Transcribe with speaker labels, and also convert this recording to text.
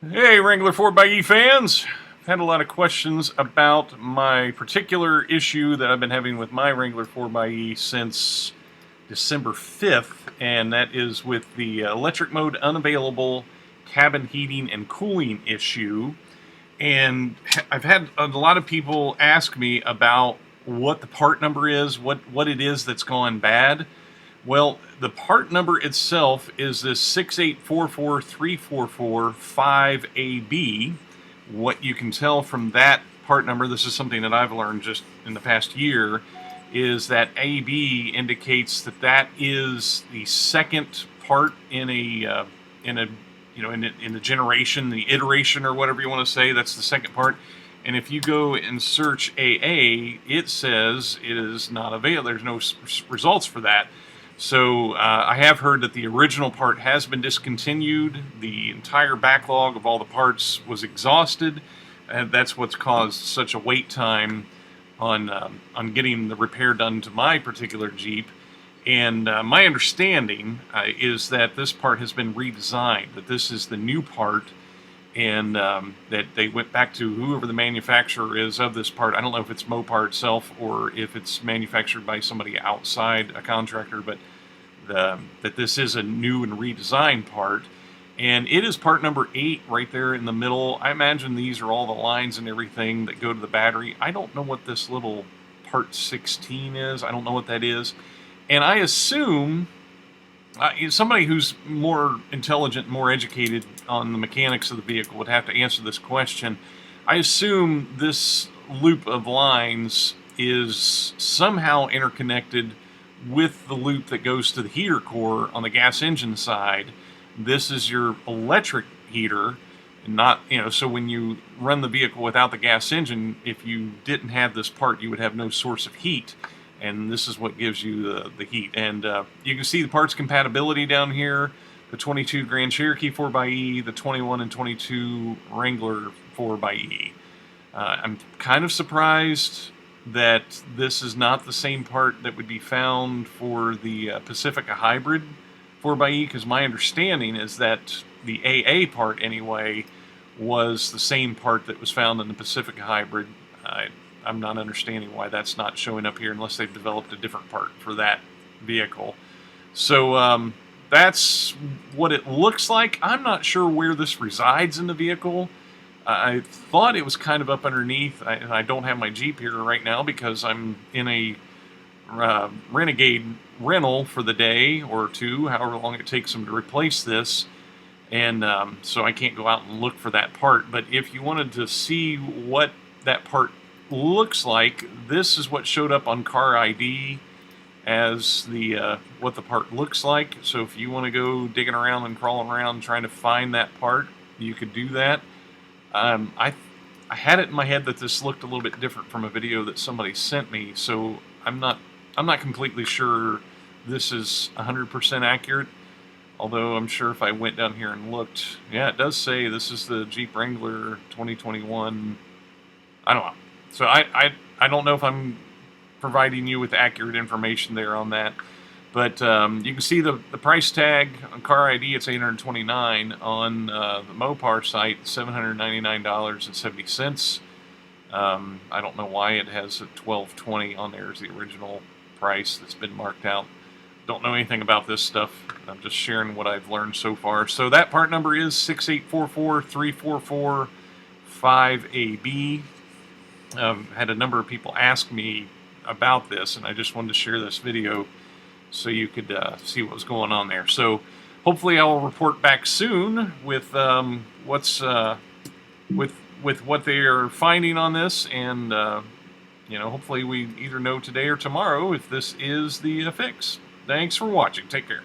Speaker 1: Hey, Wrangler 4XE fans! I've had a lot of questions about my particular issue that I've been having with my Wrangler 4XE since December 5th, and that is with the electric mode unavailable cabin heating and cooling issue. And I've had a lot of people ask me about what the part number is, what it is that's gone bad. Well, the part number itself is this 6844344-5AB. What you can tell from that part number, this is something that I've learned just in the past year, is that AB indicates that that is the second part in a in the generation, the iteration, or whatever you want to say. That's the second part. And if you go and search AA, it says it is not available. There's no results for that. So I have heard that the original part has been discontinued. The entire backlog of all the parts was exhausted, and that's what's caused such a wait time on getting the repair done to my particular Jeep. And my understanding is that this part has been redesigned, that this is the new part, and that they went back to whoever the manufacturer is of this part. I don't know if it's Mopar itself or if it's manufactured by somebody outside, a contractor, but that this is a new and redesigned part. And it is part number 8 right there in the middle. I imagine these are all the lines and everything that go to the battery. I don't know what this little part 16 is. I don't know what that is. And I assume somebody who's more intelligent, more educated on the mechanics of the vehicle would have to answer this question. I assume this loop of lines is somehow interconnected with the loop that goes to the heater core on the gas engine side. This is your electric heater, and not, so when you run the vehicle without the gas engine, if you didn't have this part, you would have no source of heat. And this is what gives you the heat. And you can see the parts compatibility down here. The 22 Grand Cherokee 4xE, the 21 and 22 Wrangler 4xE. I'm kind of surprised that this is not the same part that would be found for the Pacifica Hybrid 4xE, because my understanding is that the AA part, anyway, was the same part that was found in the Pacifica Hybrid. I'm not understanding why that's not showing up here unless they've developed a different part for that vehicle. So that's what it looks like. I'm not sure where this resides in the vehicle. I thought it was kind of up underneath. I don't have my Jeep here right now because I'm in a Renegade rental for the day or two, however long it takes them to replace this. And so I can't go out and look for that part. But if you wanted to see what that part looks like, this is what showed up on Car ID as the what the part looks like. So if you want to go digging around and crawling around trying to find that part, you could do that. I had it in my head that this looked a little bit different from a video that somebody sent me, so I'm not completely sure this is 100% accurate. Although I'm sure if I went down here and looked, yeah, it does say this is the Jeep Wrangler 2021. I don't know. So I don't know if I'm providing you with accurate information there on that. But you can see the price tag on Car ID, it's $829. On the Mopar site, $799.70. I don't know why it has a $1220 on there as the original price that's been marked out. Don't know anything about this stuff. I'm just sharing what I've learned so far. So that part number is 6844344-5AB. Had a number of people ask me about this, and I just wanted to share this video so you could see what was going on there. So hopefully I will report back soon with what's with what they are finding on this, and hopefully we either know today or tomorrow if this is the fix. Thanks for watching. Take care.